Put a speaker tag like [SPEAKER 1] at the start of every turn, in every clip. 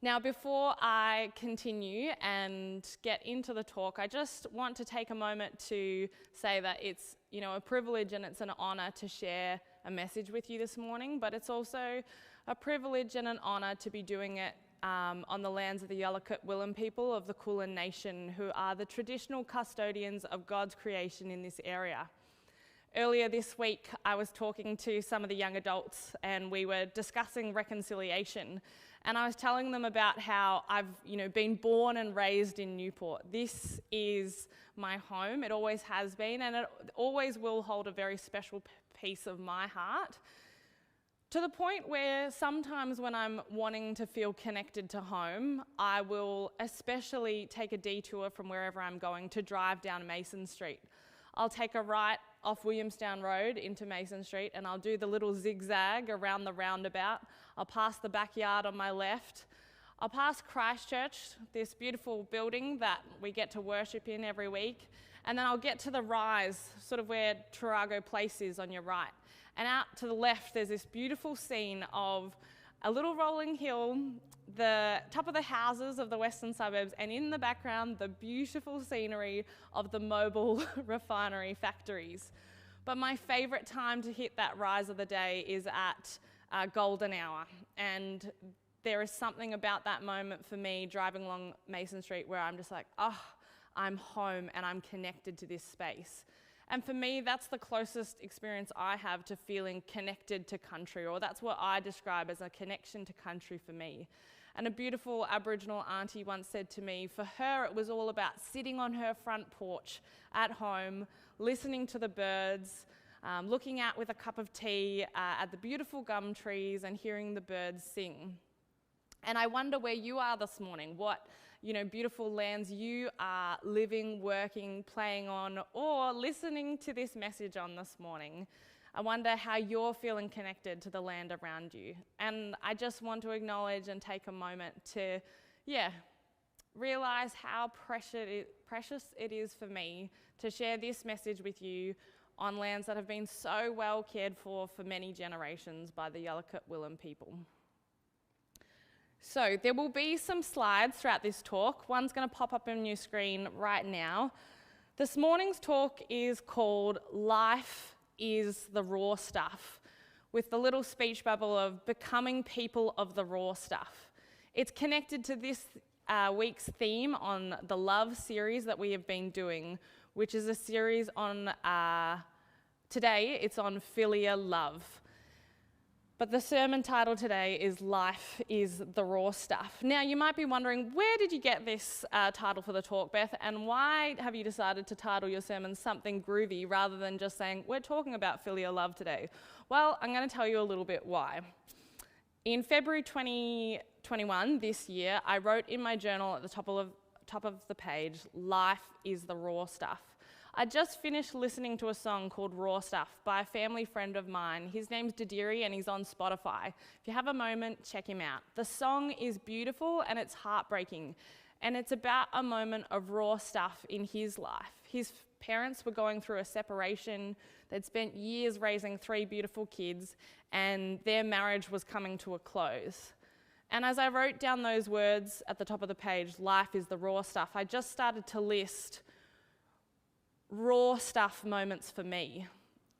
[SPEAKER 1] Now, before I continue and get into the talk, I just want to take a moment to say that it's, a privilege and it's an honour to share a message with you this morning, but it's also a privilege and an honour to be doing it on the lands of the Yalukit Willam people of the Kulin Nation, who are the traditional custodians of God's creation in this area. Earlier this week, I was talking to some of the young adults and we were discussing reconciliation. And I was telling them about how I've, been born and raised in Newport. This is my home. It always has been, and it always will hold a very special piece of my heart. To the point where sometimes when I'm wanting to feel connected to home, I will especially take a detour from wherever I'm going to drive down Mason Street. I'll take a right off Williamstown Road into Mason Street and I'll do the little zigzag around the roundabout. I'll pass the backyard on my left. I'll pass Christchurch, this beautiful building that we get to worship in every week. And then I'll get to the rise, sort of where Tarago Place is on your right. And out to the left, there's this beautiful scene of a little rolling hill, the top of the houses of the western suburbs, and in the background, the beautiful scenery of the mobile refinery factories. But my favourite time to hit that rise of the day is at golden hour. And there is something about that moment for me driving along Mason Street where I'm just like, I'm home and I'm connected to this space. And for me, that's the closest experience I have to feeling connected to country, or that's what I describe as a connection to country for me. And a beautiful Aboriginal auntie once said to me, for her it was all about sitting on her front porch at home, listening to the birds, looking out with a cup of tea at the beautiful gum trees and hearing the birds sing. And I wonder where you are this morning, what beautiful lands you are living, working, playing on, or listening to this message on this morning. I wonder how you're feeling connected to the land around you. And I just want to acknowledge and take a moment to, realize how precious it is for me to share this message with you on lands that have been so well cared for many generations by the Yalukit Willam people. So there will be some slides throughout this talk. One's going to pop up on your screen right now. This morning's talk is called Life is the Raw Stuff, with the little speech bubble of becoming people of the raw stuff. It's connected to this week's theme on the Love series that we have been doing, which is a series on, today it's on Philia Love. But the sermon title today is Life is the Raw Stuff. Now, you might be wondering, where did you get this title for the talk, Beth? And why have you decided to title your sermon something groovy rather than just saying, we're talking about Philia Love today? Well, I'm going to tell you a little bit why. In February 2021, this year, I wrote in my journal at the top of the page, Life is the Raw Stuff. I just finished listening to a song called Raw Stuff by a family friend of mine. His name's Didiri and he's on Spotify. If you have a moment, check him out. The song is beautiful and it's heartbreaking. And it's about a moment of raw stuff in his life. His parents were going through a separation. They'd spent years raising 3 beautiful kids and their marriage was coming to a close. And as I wrote down those words at the top of the page, life is the raw stuff, I just started to list raw stuff moments for me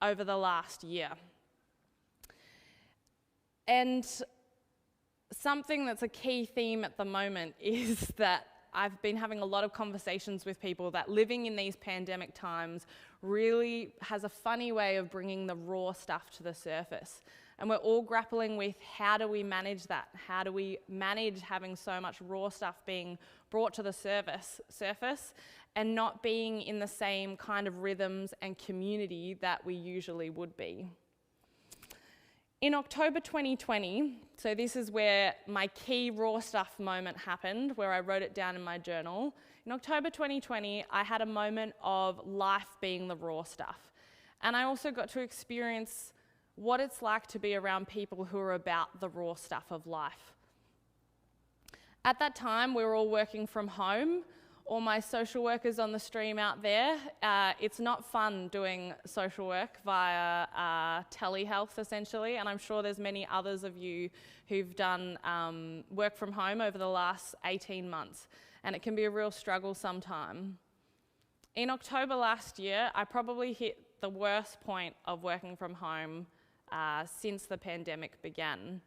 [SPEAKER 1] over the last year. And something that's a key theme at the moment is that I've been having a lot of conversations with people that living in these pandemic times really has a funny way of bringing the raw stuff to the surface. And we're all grappling with how do we manage that? How do we manage having so much raw stuff being brought to the surface and not being in the same kind of rhythms and community that we usually would be? In October 2020, so this is where my key raw stuff moment happened, where I wrote it down in my journal. In October 2020, I had a moment of life being the raw stuff. And I also got to experience what it's like to be around people who are about the raw stuff of life. At that time, we were all working from home, All my social workers on the stream out there, it's not fun doing social work via telehealth essentially, and I'm sure there's many others of you who've done work from home over the last 18 months, and it can be a real struggle sometime. In October last year, I probably hit the worst point of working from home since the pandemic began.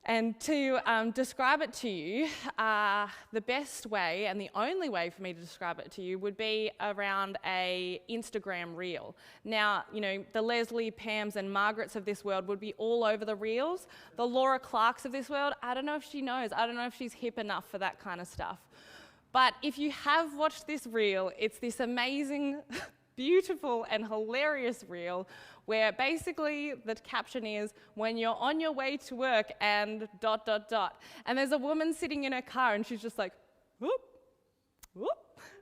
[SPEAKER 1] And to describe it to you, the best way and the only way for me to describe it to you would be around a Instagram reel. Now, you know, the Leslie, Pams and Margarets of this world would be all over the reels. The Laura Clarks of this world, I don't know if she knows. I don't know if she's hip enough for that kind of stuff. But if you have watched this reel, it's this amazing, beautiful and hilarious reel where basically the caption is, when you're on your way to work and ... And there's a woman sitting in her car and she's just like, whoop, whoop,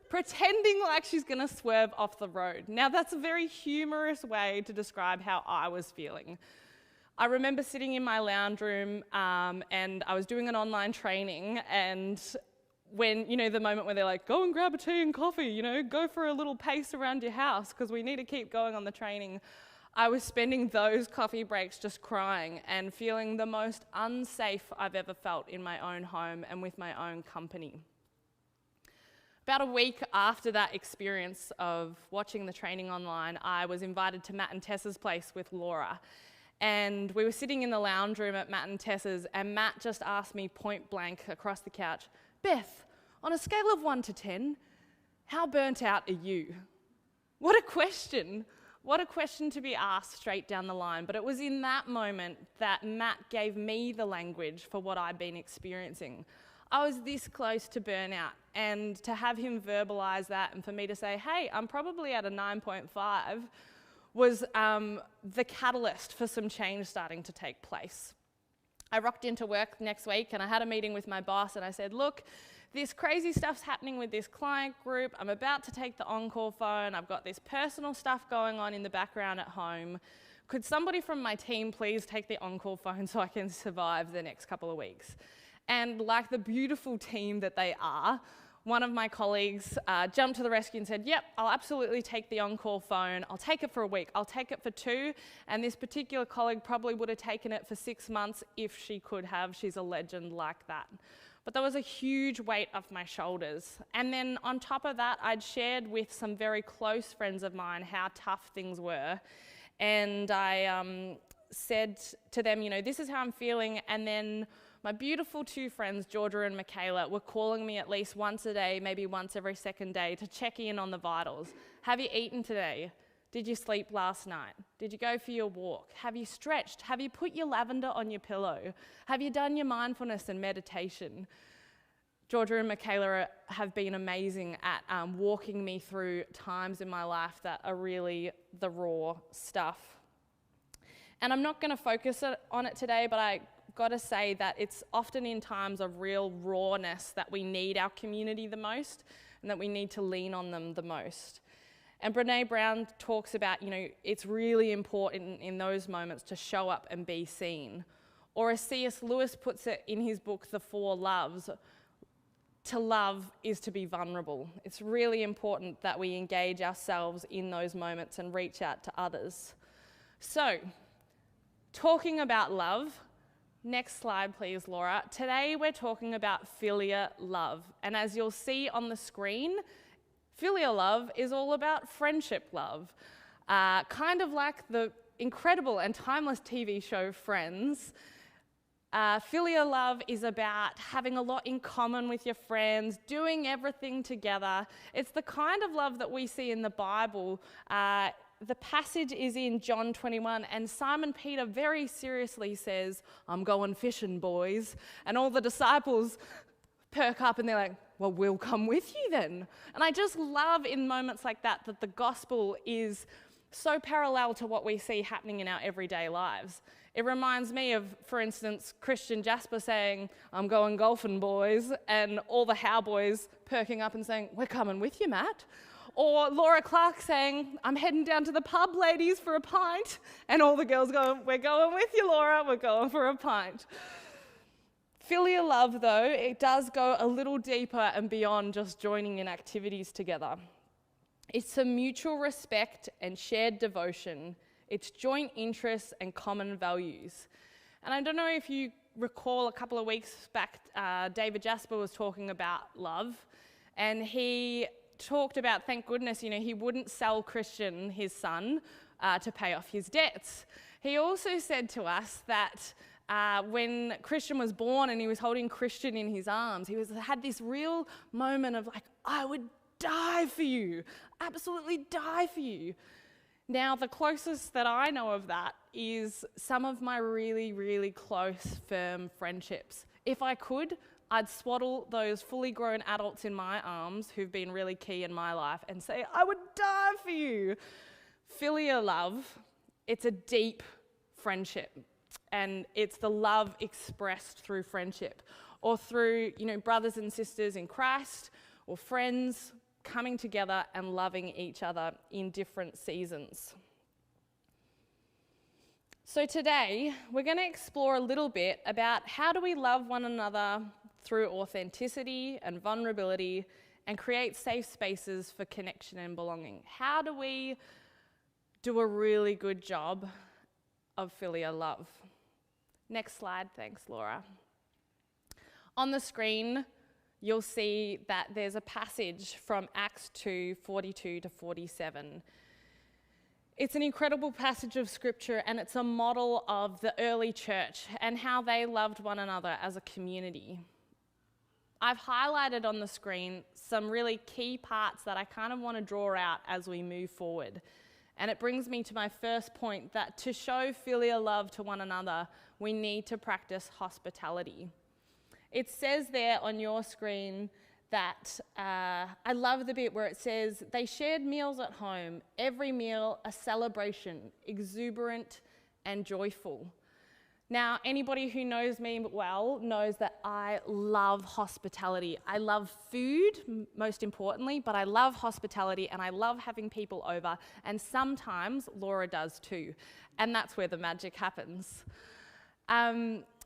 [SPEAKER 1] pretending like she's going to swerve off the road. Now that's a very humorous way to describe how I was feeling. I remember sitting in my lounge room and I was doing an online training, and when, you know, the moment where they're like, go and grab a tea and coffee, you know, go for a little pace around your house because we need to keep going on the training. I was spending those coffee breaks just crying and feeling the most unsafe I've ever felt in my own home and with my own company. About a week after that experience of watching the training online, I was invited to Matt and Tessa's place with Laura. And we were sitting in the lounge room at Matt and Tessa's, and Matt just asked me point blank across the couch, Beth, on a scale of 1 to 10, how burnt out are you? What a question. What a question to be asked straight down the line. But it was in that moment that Matt gave me the language for what I'd been experiencing. I was this close to burnout, and to have him verbalise that and for me to say, hey, I'm probably at a 9.5 was the catalyst for some change starting to take place. I rocked into work next week and I had a meeting with my boss and I said, look, this crazy stuff's happening with this client group. I'm about to take the on-call phone. I've got this personal stuff going on in the background at home. Could somebody from my team please take the on-call phone so I can survive the next couple of weeks? And like the beautiful team that they are, one of my colleagues jumped to the rescue and said, yep, I'll absolutely take the on-call phone. I'll take it for a week. I'll take it for 2. And this particular colleague probably would have taken it for 6 months if she could have. She's a legend like that. But there was a huge weight off my shoulders. And then on top of that, I'd shared with some very close friends of mine how tough things were. And I said to them, you know, this is how I'm feeling. And then my beautiful 2 friends, Georgia and Michaela, were calling me at least once a day, maybe once every second day, to check in on the vitals. Have you eaten today? Did you sleep last night? Did you go for your walk? Have you stretched? Have you put your lavender on your pillow? Have you done your mindfulness and meditation? Georgia and Michaela have been amazing at walking me through times in my life that are really the raw stuff. And I'm not going to focus on it today, but I got to say that it's often in times of real rawness that we need our community the most and that we need to lean on them the most. And Brené Brown talks about, you know, it's really important in those moments to show up and be seen. Or as C.S. Lewis puts it in his book, The 4 Loves, to love is to be vulnerable. It's really important that we engage ourselves in those moments and reach out to others. So, talking about love, next slide please, Laura. Today we're talking about Philia Love. And as you'll see on the screen, Philia Love is all about friendship love. Kind of like the incredible and timeless TV show Friends. Philia Love is about having a lot in common with your friends, doing everything together. It's the kind of love that we see in the Bible. The passage is in John 21, and Simon Peter very seriously says, I'm going fishing, boys. And all the disciples perk up and they're like, well, we'll come with you then. And I just love in moments like that the gospel is so parallel to what we see happening in our everyday lives. It reminds me of, for instance, Christian Jasper saying, I'm going golfing, boys, and all the how boys perking up and saying, we're coming with you, Matt. Or Laura Clark saying, I'm heading down to the pub, ladies, for a pint. And all the girls going, we're going with you, Laura, we're going for a pint. Philia Love, though, it does go a little deeper and beyond just joining in activities together. It's a mutual respect and shared devotion. It's joint interests and common values. And I don't know if you recall a couple of weeks back, David Jasper was talking about love, and he talked about, thank goodness, he wouldn't sell Christian, his son, to pay off his debts. He also said to us that when Christian was born and he was holding Christian in his arms, he had this real moment of like, I would die for you, absolutely die for you. Now, the closest that I know of that is some of my really, really close, firm friendships. If I could, I'd swaddle those fully grown adults in my arms who've been really key in my life and say, I would die for you. Philia love, it's a deep friendship, and it's the love expressed through friendship or through, brothers and sisters in Christ or friends coming together and loving each other in different seasons. So today, we're going to explore a little bit about how do we love one another through authenticity and vulnerability and create safe spaces for connection and belonging. How do we do a really good job of philia love? Next slide, thanks Laura. On the screen, you'll see that there's a passage from Acts 2:42 to 47. It's an incredible passage of scripture, and it's a model of the early church and how they loved one another as a community. I've highlighted on the screen some really key parts that I kind of want to draw out as we move forward. And it brings me to my first point, that to show philia love to one another, we need to practice hospitality. It says there on your screen that, I love the bit where it says, they shared meals at home, every meal a celebration, exuberant and joyful. Now, anybody who knows me well knows that I love hospitality. I love food, most importantly, but I love hospitality and I love having people over. And sometimes Laura does too. And that's where the magic happens.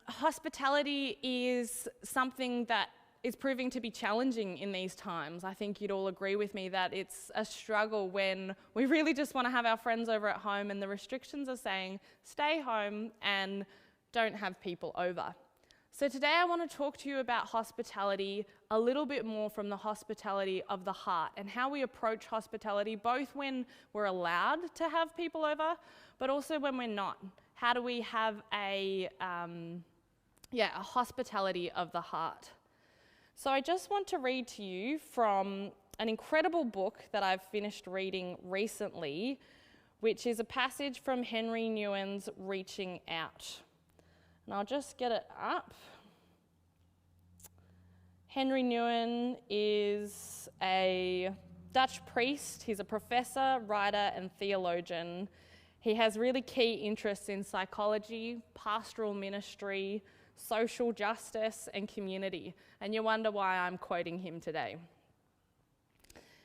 [SPEAKER 1] Hospitality is something that is proving to be challenging in these times. I think you'd all agree with me that it's a struggle when we really just want to have our friends over at home and the restrictions are saying, stay home and don't have people over. So today I want to talk to you about hospitality a little bit more from the hospitality of the heart and how we approach hospitality, both when we're allowed to have people over, but also when we're not. How do we have a hospitality of the heart? So I just want to read to you from an incredible book that I've finished reading recently, which is a passage from Henry Nouwen's Reaching Out. And I'll just get it up. Henry Nouwen is a Dutch priest. He's a professor, writer, and theologian. He has really key interests in psychology, pastoral ministry, social justice, and community. And you wonder why I'm quoting him today.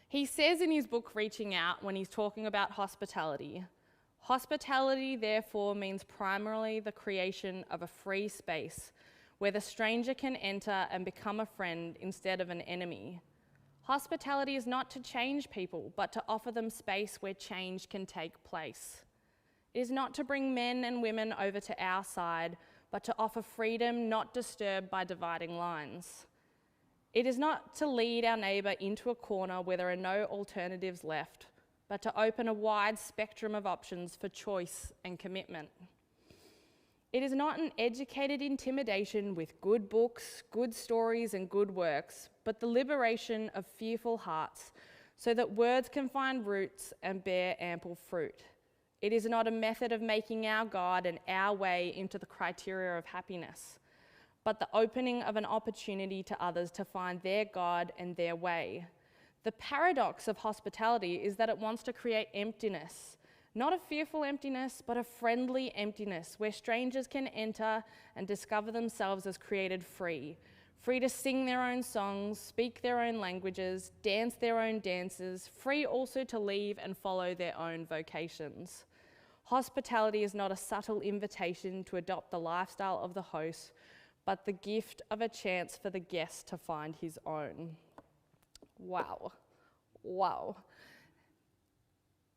[SPEAKER 1] He says in his book, Reaching Out, when he's talking about hospitality, hospitality, therefore, means primarily the creation of a free space where the stranger can enter and become a friend instead of an enemy. Hospitality is not to change people, but to offer them space where change can take place. It is not to bring men and women over to our side, but to offer freedom not disturbed by dividing lines. It is not to lead our neighbour into a corner where there are no alternatives left, but to open a wide spectrum of options for choice and commitment. It is not an educated intimidation with good books, good stories, and good works, but the liberation of fearful hearts so that words can find roots and bear ample fruit. It is not a method of making our God and our way into the criteria of happiness, but the opening of an opportunity to others to find their God and their way. The paradox of hospitality is that it wants to create emptiness, not a fearful emptiness, but a friendly emptiness where strangers can enter and discover themselves as created free to sing their own songs, speak their own languages, dance their own dances, free also to leave and follow their own vocations. Hospitality is not a subtle invitation to adopt the lifestyle of the host, but the gift of a chance for the guest to find his own. Wow.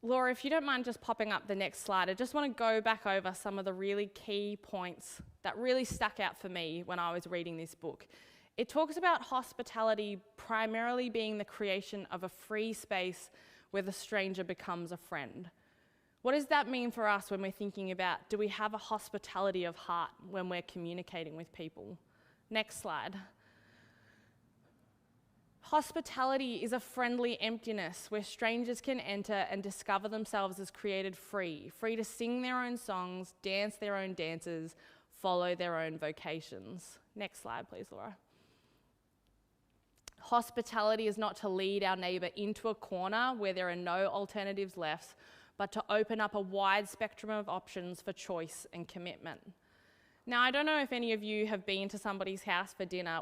[SPEAKER 1] Laura, if you don't mind just popping up the next slide, I just want to go back over some of the really key points that really stuck out for me when I was reading this book. It talks about hospitality primarily being the creation of a free space where the stranger becomes a friend. What does that mean for us when we're thinking about, do we have a hospitality of heart when we're communicating with people? Next slide. Hospitality is a friendly emptiness where strangers can enter and discover themselves as created free to sing their own songs, dance their own dances, follow their own vocations. Next slide, please, Laura. Hospitality is not to lead our neighbour into a corner where there are no alternatives left, but to open up a wide spectrum of options for choice and commitment. Now, I don't know if any of you have been to somebody's house for dinner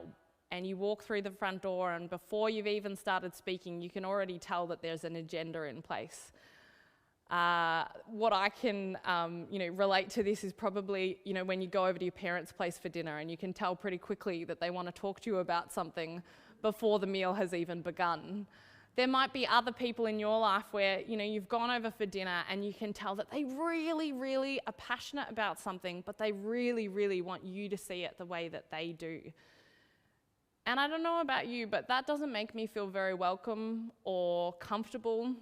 [SPEAKER 1] and you walk through the front door and before you've even started speaking, you can already tell that there's an agenda in place. What I can relate to this is probably, when you go over to your parents' place for dinner and you can tell pretty quickly that they want to talk to you about something before the meal has even begun. There might be other people in your life where, you've gone over for dinner and you can tell that they really, really are passionate about something, but they really, really want you to see it the way that they do. And I don't know about you, but that doesn't make me feel very welcome or comfortable.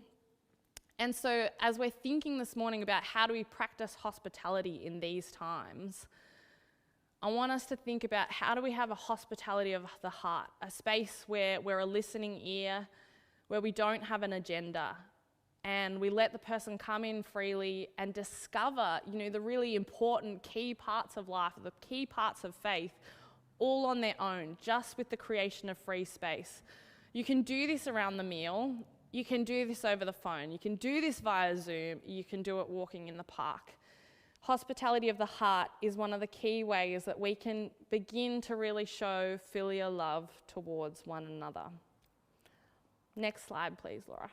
[SPEAKER 1] And so as we're thinking this morning about how do we practice hospitality in these times, I want us to think about how do we have a hospitality of the heart, a space where we're a listening ear, where we don't have an agenda, and we let the person come in freely and discover, the really important key parts of life, the key parts of faith, all on their own, just with the creation of free space. You can do this around the meal, you can do this over the phone, you can do this via Zoom, you can do it walking in the park. Hospitality of the heart is one of the key ways that we can begin to really show filial love towards one another. Next slide, please, Laura.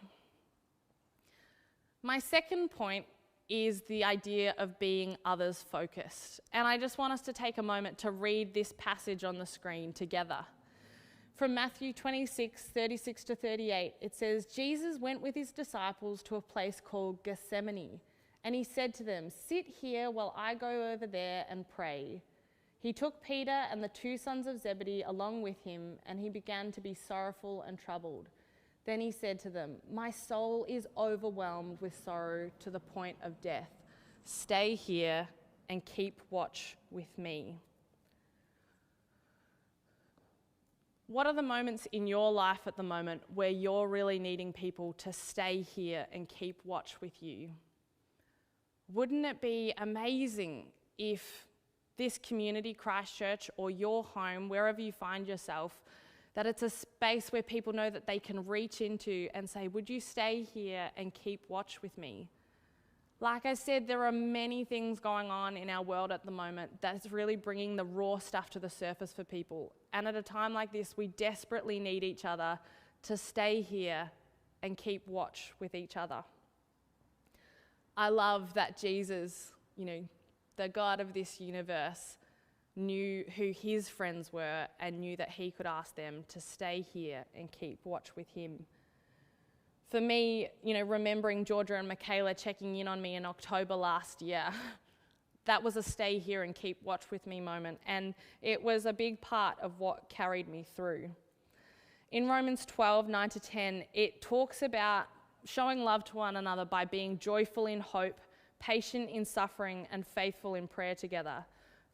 [SPEAKER 1] My second point is the idea of being others-focused. And I just want us to take a moment to read this passage on the screen together. From Matthew 26, 36 to 38, it says, Jesus went with his disciples to a place called Gethsemane, and he said to them, "Sit here while I go over there and pray." He took Peter and the 2 sons of Zebedee along with him, and he began to be sorrowful and troubled. Then he said to them, "My soul is overwhelmed with sorrow to the point of death. Stay here and keep watch with me." What are the moments in your life at the moment where you're really needing people to stay here and keep watch with you? Wouldn't it be amazing if this community, Christchurch, or your home, wherever you find yourself, that it's a space where people know that they can reach into and say, "Would you stay here and keep watch with me?" Like I said, there are many things going on in our world at the moment that's really bringing the raw stuff to the surface for people. And at a time like this, we desperately need each other to stay here and keep watch with each other. I love that Jesus, the God of this universe, knew who his friends were and knew that he could ask them to stay here and keep watch with him. For me, remembering Georgia and Michaela checking in on me in October last year, that was a stay here and keep watch with me moment, and it was a big part of what carried me through. In Romans 12, 9 to 10, it talks about showing love to one another by being joyful in hope, patient in suffering, and faithful in prayer together.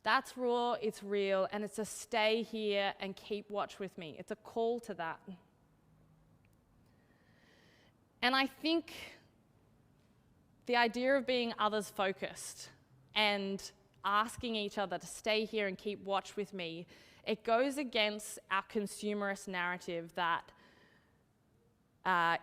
[SPEAKER 1] That's raw, it's real, and it's a stay here and keep watch with me. It's a call to that. And I think the idea of being others-focused and asking each other to stay here and keep watch with me, it goes against our consumerist narrative that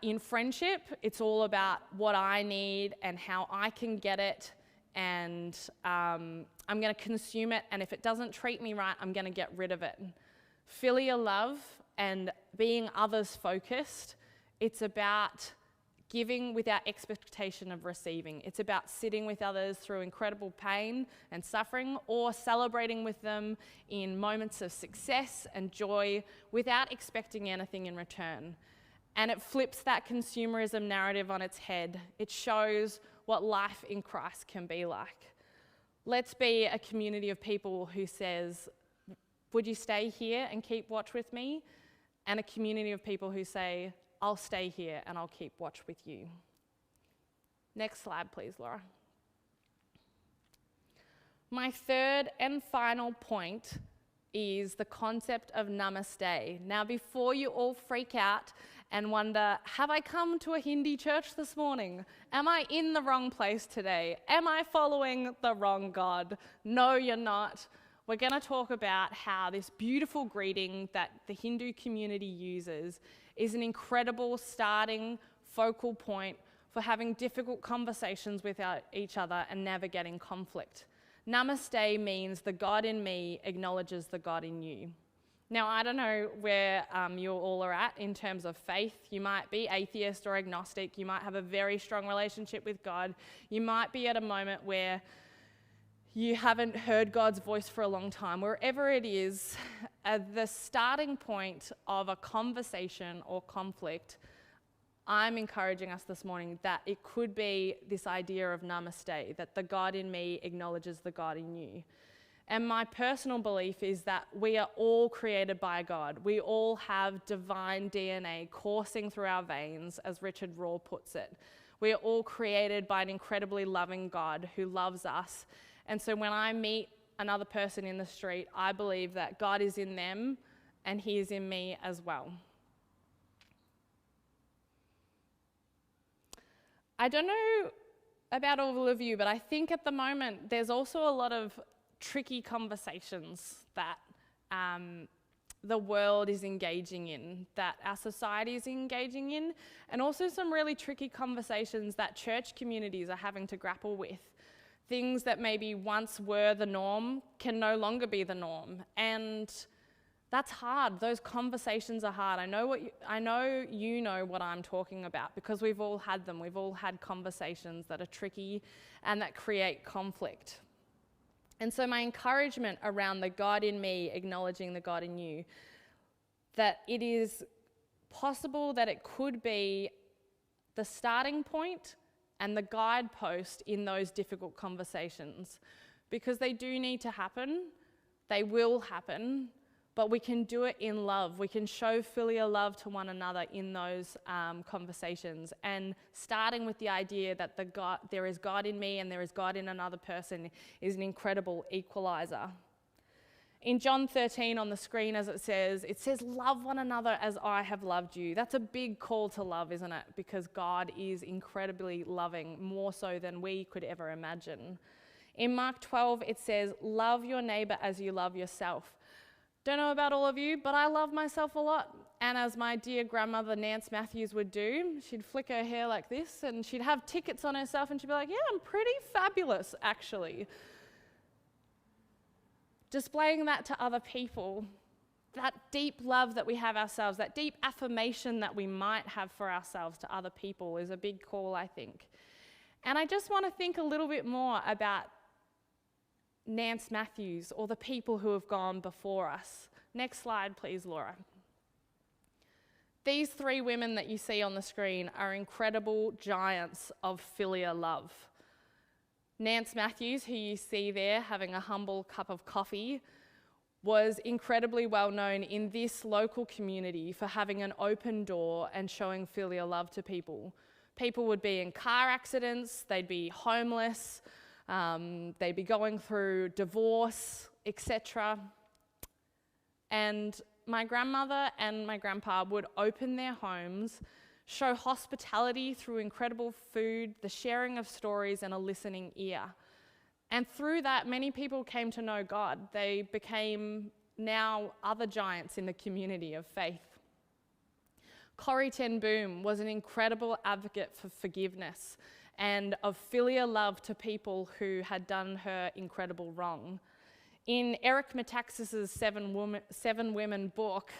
[SPEAKER 1] in friendship, it's all about what I need and how I can get it, and I'm going to consume it, and if it doesn't treat me right, I'm going to get rid of it. Philia Love and being others-focused, it's about giving without expectation of receiving. It's about sitting with others through incredible pain and suffering, or celebrating with them in moments of success and joy without expecting anything in return. And it flips that consumerism narrative on its head. It shows what life in Christ can be like. Let's be a community of people who says, would you stay here and keep watch with me? And a community of people who say, I'll stay here and I'll keep watch with you. Next slide, please, Laura. My third and final point is the concept of Namaste. Now, before you all freak out and wonder, have I come to a Hindi church this morning? Am I in the wrong place today? Am I following the wrong God? No, you're not. We're going to talk about how this beautiful greeting that the Hindu community uses is an incredible starting focal point for having difficult conversations with each other and navigating conflict. Namaste means the God in me acknowledges the God in you. Now, I don't know where you all are at in terms of faith. You might be atheist or agnostic. You might have a very strong relationship with God. You might be at a moment where you haven't heard God's voice for a long time. Wherever it is, at the starting point of a conversation or conflict, I'm encouraging us this morning that it could be this idea of Namaste, that the God in me acknowledges the God in you. And my personal belief is that we are all created by God. We all have divine DNA coursing through our veins, as Richard Rohr puts it. We are all created by an incredibly loving God who loves us. And so when I meet another person in the street, I believe that God is in them and he is in me as well. I don't know about all of you, but I think at the moment there's also a lot of tricky conversations that the world is engaging in, that our society is engaging in, and also some really tricky conversations that church communities are having to grapple with. Things that maybe once were the norm can no longer be the norm. And that's hard. Those conversations are hard. I know you know what I'm talking about because we've all had them. We've all had conversations that are tricky and that create conflict. And so my encouragement around the God in me acknowledging the God in you, that it is possible that it could be the starting point and the guidepost in those difficult conversations, because they do need to happen, they will happen, but we can do it in love. We can show Philia love to one another in those conversations, and starting with the idea that there is God in me and there is God in another person is an incredible equalizer. In John 13 on the screen, as it says, love one another as I have loved you. That's a big call to love, isn't it? Because God is incredibly loving, more so than we could ever imagine. In Mark 12, it says, love your neighbour as you love yourself. Don't know about all of you, but I love myself a lot. And as my dear grandmother Nance Matthews would do, she'd flick her hair like this and she'd have tickets on herself and she'd be like, yeah, I'm pretty fabulous, actually. Displaying that to other people, that deep love that we have ourselves, that deep affirmation that we might have for ourselves to other people is a big call, I think. And I just want to think a little bit more about Nance Matthews or the people who have gone before us. Next slide, please, Laura. These three women that you see on the screen are incredible giants of Philia love. Nance Matthews, who you see there having a humble cup of coffee, was incredibly well known in this local community for having an open door and showing Philia love to people. People would be in car accidents, they'd be homeless, they'd be going through divorce, etc. And my grandmother and my grandpa would open their homes, show hospitality through incredible food, the sharing of stories, and a listening ear. And through that, many people came to know God. They became now other giants in the community of faith. Corrie ten Boom was an incredible advocate for forgiveness and of Philia love to people who had done her incredible wrong. In Eric Metaxas's Seven Women book,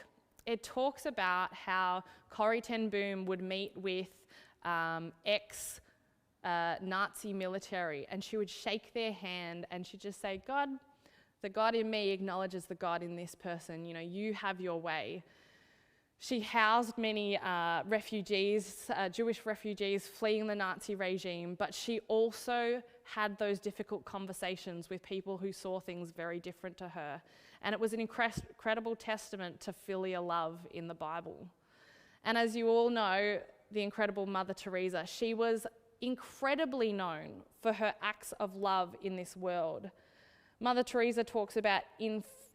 [SPEAKER 1] it talks about how Corrie ten Boom would meet with ex-Nazi military, and she would shake their hand and she'd just say, God, the God in me acknowledges the God in this person. You know, you have your way. She housed many refugees, Jewish refugees fleeing the Nazi regime, but she also had those difficult conversations with people who saw things very different to her. And it was an incredible testament to Philia Love in the Bible. And as you all know, the incredible Mother Teresa, she was incredibly known for her acts of love in this world. Mother Teresa talks about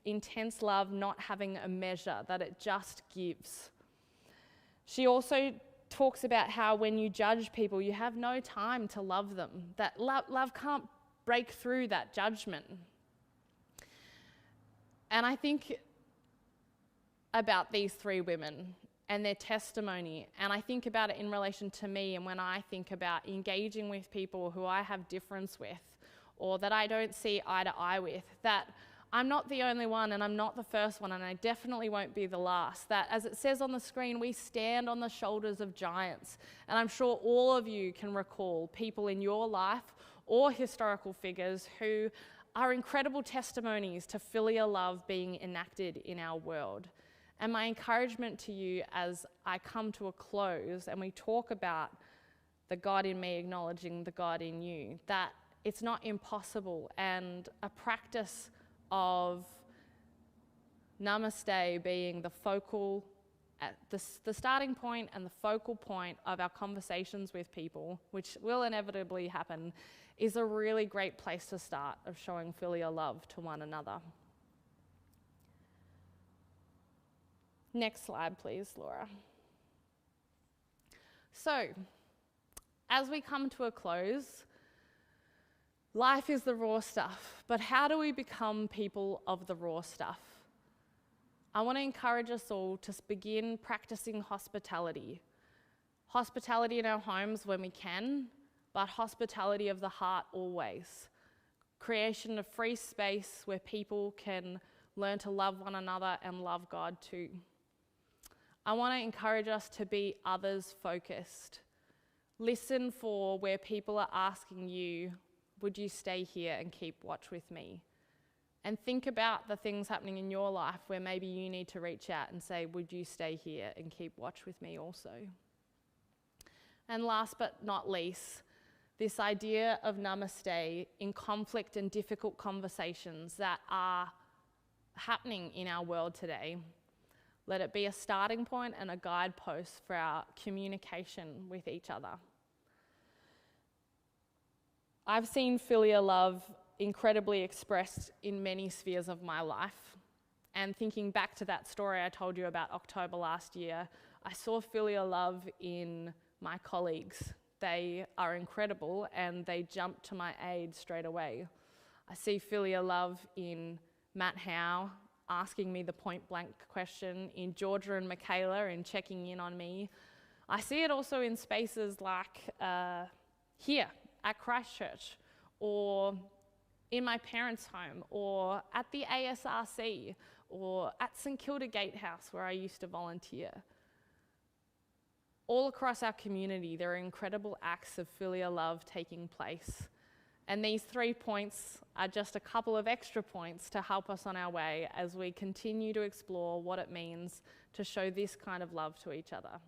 [SPEAKER 1] intense love not having a measure, that it just gives. She also talks about how when you judge people, you have no time to love them, that love can't break through that judgment. And I think about these three women and their testimony, and I think about it in relation to me, and when I think about engaging with people who I have difference with, or that I don't see eye to eye with, that I'm not the only one and I'm not the first one, and I definitely won't be the last. That, as it says on the screen, we stand on the shoulders of giants. And I'm sure all of you can recall people in your life or historical figures who are incredible testimonies to filial love being enacted in our world. And my encouragement to you as I come to a close and we talk about the God in me acknowledging the God in you, that it's not impossible, and a practice of Namaste being the focal, the starting point and the focal point of our conversations with people, which will inevitably happen, is a really great place to start of showing filial love to one another. Next slide, please, Laura. So, as we come to a close, life is the raw stuff, but how do we become people of the raw stuff? I want to encourage us all to begin practicing hospitality. Hospitality in our homes when we can, but hospitality of the heart always. Creation of free space where people can learn to love one another and love God too. I want to encourage us to be others-focused. Listen for where people are asking you, would you stay here and keep watch with me? And think about the things happening in your life where maybe you need to reach out and say, would you stay here and keep watch with me also? And last but not least, this idea of Namaste in conflict and difficult conversations that are happening in our world today. Let it be a starting point and a guidepost for our communication with each other. I've seen filial love incredibly expressed in many spheres of my life. And thinking back to that story I told you about October last year, I saw filial love in my colleagues. They are incredible and they jumped to my aid straight away. I see filial love in Matt Howe asking me the point-blank question, in Georgia and Michaela in checking in on me. I see it also in spaces like here at Christchurch, or in my parents' home, or at the ASRC, or at St Kilda Gatehouse where I used to volunteer. All across our community, there are incredible acts of filial love taking place. And these 3 points are just a couple of extra points to help us on our way as we continue to explore what it means to show this kind of love to each other.